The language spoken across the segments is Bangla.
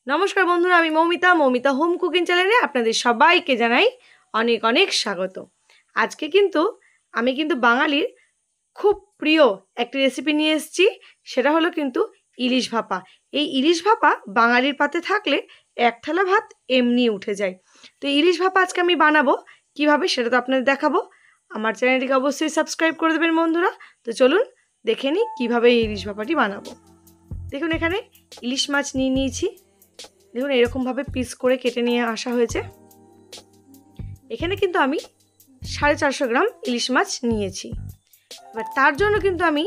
নমস্কার বন্ধুরা, আমি মৌমিতা হোম কুকিং চ্যানেলে আপনাদের সবাইকে জানাই অনেক অনেক স্বাগত। আজকে কিন্তু আমি বাঙালির খুব প্রিয় একটি রেসিপি নিয়ে এসেছি। সেটা হলো কিন্তু ইলিশ ভাপা। এই ইলিশ ভাপা বাঙালির পাতে থাকলে এক থালা ভাত এমনি উঠে যায়। তো ইলিশ ভাপা আজকে আমি বানাবো কিভাবে সেটা তো আপনাদের দেখাবো। আমার চ্যানেলটিকে অবশ্যই সাবস্ক্রাইব করে দেবেন বন্ধুরা। তো চলুন দেখে নিই কীভাবে এই ইলিশ ভাপাটি বানাবো। দেখুন এখানে ইলিশ মাছ নিয়ে নিয়েছি। দেখুন এরকমভাবে পিস করে কেটে নিয়ে আসা হয়েছে। এখানে কিন্তু আমি 450 গ্রাম ইলিশ মাছ নিয়েছি। এবার তার জন্য কিন্তু আমি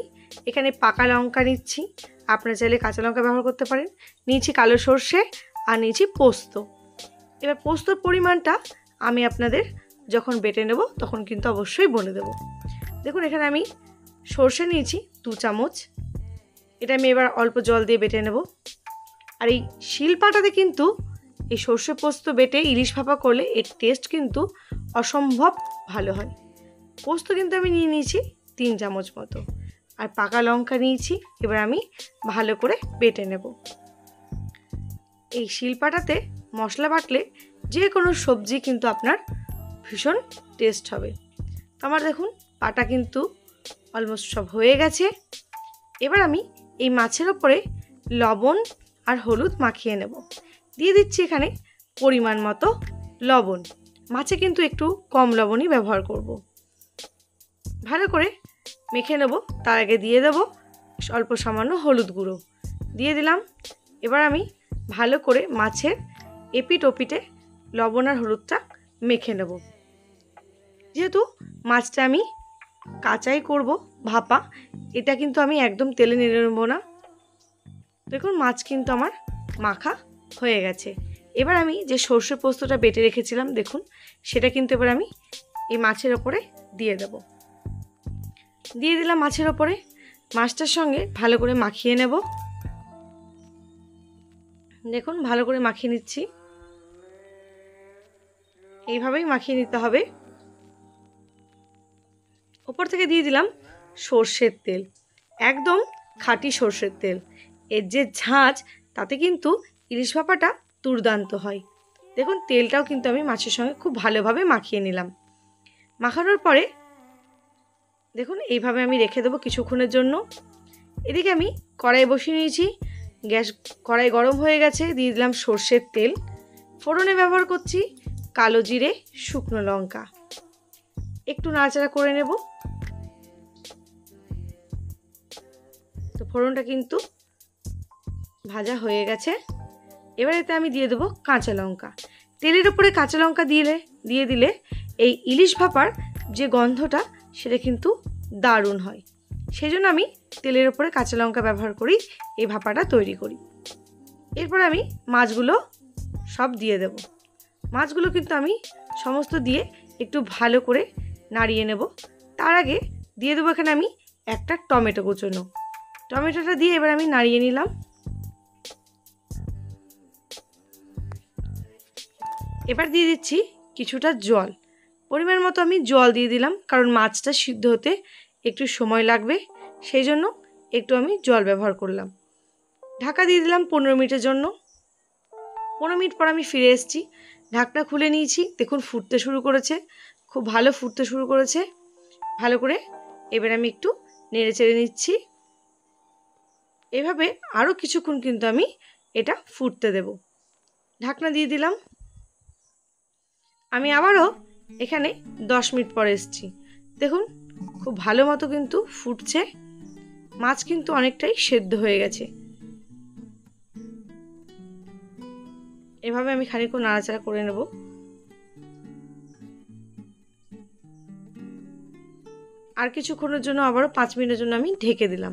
এখানে পাকা লঙ্কা নিচ্ছি, আপনারা চাইলে কাঁচা লঙ্কা ব্যবহার করতে পারেন। নিয়েছি কালো সর্ষে আর নিয়েছি পোস্ত। এবার পোস্তর পরিমাণটা আমি আপনাদের যখন বেটে নেব তখন কিন্তু অবশ্যই বলে দেব। দেখুন এখানে আমি সর্ষে নিয়েছি 2 চামচ। এটা আমি এবার অল্প জল দিয়ে বেটে নেব। আর এই শিলপাটাতে কিন্তু এই সর্ষে পোস্ত বেটে ইলিশ ভাপা করলে এর টেস্ট কিন্তু অসম্ভব ভালো হয়। পোস্ত কিন্তু আমি নিয়ে নিয়েছি 3 চামচ মতো, আর পাকা লঙ্কা নিয়েছি। এবার আমি ভালো করে বেটে নেব। এই শিলপাটাতে মশলা বাটলে যে কোনো সবজি কিন্তু আপনার ভীষণ টেস্ট হবে। তো আমার দেখুন পাটা কিন্তু অলমোস্ট সব হয়ে গেছে। এবার আমি এই মাছের ওপরে লবণ আর হলুদ মাখিয়ে নেব। দিয়ে দিচ্ছি এখানে পরিমাণ মতো লবণ। মাছে কিন্তু একটু কম লবণই ব্যবহার করব। ভালো করে মেখে নেব। তার আগে দিয়ে দেব অল্প সামান্য হলুদ গুঁড়ো দিয়ে দিলাম। এবার আমি ভালো করে মাছের এপিট ওপিটে লবণ আর হলুদটা মেখে নেব। যেহেতু মাছটা আমি কাঁচাই করব ভাপা, এটা কিন্তু আমি একদম তেলে নেড়ে নেব না। দেখুন মাছ কিন্তু আমার মাখা হয়ে গেছে। এবার আমি যে সর্ষে পোস্তটা বেটে রেখেছিলাম দেখুন সেটা কিন্তু এবার আমি এই মাছের ওপরে দিয়ে দেব। দিয়ে দিলাম মাছের ওপরে। মাছটার সঙ্গে ভালো করে মাখিয়ে নেব। দেখুন ভালো করে মাখিয়ে নিচ্ছি। এইভাবেই মাখিয়ে নিতে হবে। ওপর থেকে দিয়ে দিলাম সর্ষের তেল, একদম খাঁটি সর্ষের তেল। এর যে ঝাঁঝ তাতে কিন্তু ইলিশ ভাপাটা দুর্দান্ত হয়। দেখুন তেলটাও কিন্তু আমি মাছের সঙ্গে খুব ভালোভাবে মাখিয়ে নিলাম। মাখানোর পরে দেখুন এইভাবে আমি রেখে দেবো কিছুক্ষণের জন্য। এদিকে আমি কড়াই বসিয়ে নিয়েছি। কড়াই গরম হয়ে গেছে। দিয়ে দিলাম সর্ষের তেল। ফোড়নে ব্যবহার করছি কালো জিরে, শুকনো লঙ্কা। একটু নাড়াচাড়া করে নেব। তো ফোড়নটা কিন্তু ভাজা হয়ে গেছে। এবার এতে আমি দিয়ে দেবো কাঁচা লঙ্কা। তেলের উপরে কাঁচা লঙ্কা দিয়ে দিলে এই ইলিশ ভাপার যে গন্ধটা সেটা কিন্তু দারুণ হয়। সেই জন্য আমি তেলের উপরে কাঁচা লঙ্কা ব্যবহার করি এই ভাপাটা তৈরি করি। এরপর আমি মাছগুলো সব দিয়ে দেব। মাছগুলো কিন্তু আমি সমস্ত দিয়ে একটু ভালো করে নাড়িয়ে নেব। তার আগে দিয়ে দেবো এখানে আমি একটা টমেটো কুচোনো। টমেটোটা দিয়ে এবার আমি নাড়িয়ে নিলাম। এবার দিয়ে দিচ্ছি কিছুটা জল। পরিমাণ মতো আমি জল দিয়ে দিলাম, কারণ মাছটা সিদ্ধ হতে একটু সময় লাগবে, সেই জন্য একটু আমি জল ব্যবহার করলাম। ঢাকা দিয়ে দিলাম 15 মিনিটের জন্য। 15 মিনিট পর আমি ফিরে এসেছি। ঢাকনা খুলে নিয়েছি। দেখুন ফুটতে শুরু করেছে, খুব ভালো ফুটতে শুরু করেছে। ভালো করে এবার আমি একটু নেড়ে চেড়ে নিচ্ছি। এভাবে আরও কিছুক্ষণ কিন্তু আমি এটা ফুটতে দেব। ঢাকনা দিয়ে দিলাম। আমি আবারও এখানে 10 মিনিট পরে এসেছি। দেখুন খুব ভালো মতো কিন্তু ফুটছে। মাছ কিন্তু অনেকটাই সেদ্ধ হয়ে গেছে। এভাবে আমি খানিকক্ষণ নাড়াচাড়া করে নেব। আর কিছুক্ষণের জন্য আবারও 5 মিনিটের জন্য আমি ঢেকে দিলাম।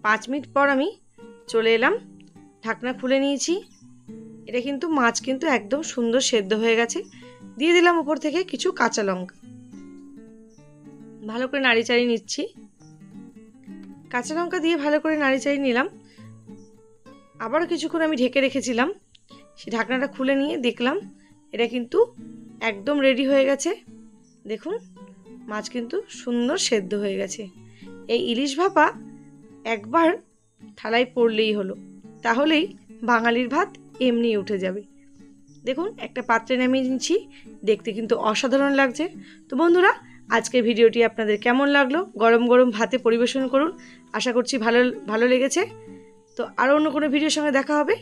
5 মিনিট পর আমি চলে এলাম। ঢাকনা খুলে নিয়েছি। এটা কিন্তু মাছ কিন্তু একদম সুন্দর সেদ্ধ হয়ে গেছে। দিয়ে দিলাম উপর থেকে কিছু কাঁচা লঙ্কা। ভালো করে নাড়িচাড়ি নিচ্ছি। কাঁচা লঙ্কা দিয়ে ভালো করে নাড়িচাড়ি নিলাম। আবারও কিছুক্ষণ আমি ঢেকে রেখেছিলাম। সেই ঢাকনাটা খুলে নিয়ে দেখলাম এটা কিন্তু একদম রেডি হয়ে গেছে। দেখুন মাছ কিন্তু সুন্দর সেদ্ধ হয়ে গেছে। এই ইলিশ ভাপা একবার থালায় পড়লেই হলো, তাহলেই বাঙালির ভাত এমনি উঠে যাবে। দেখুন একটা পাত্রে নামিয়ে নিচ্ছি, দেখতে কিন্তু অসাধারণ লাগছে। তো বন্ধুরা, আজকের ভিডিওটি আপনাদের কেমন লাগলো? গরম গরম ভাতে পরিবেশন করুন, আশা করছি ভালো লেগেছে। তো আরও অন্য কোনো ভিডিওর সঙ্গে দেখা হবে।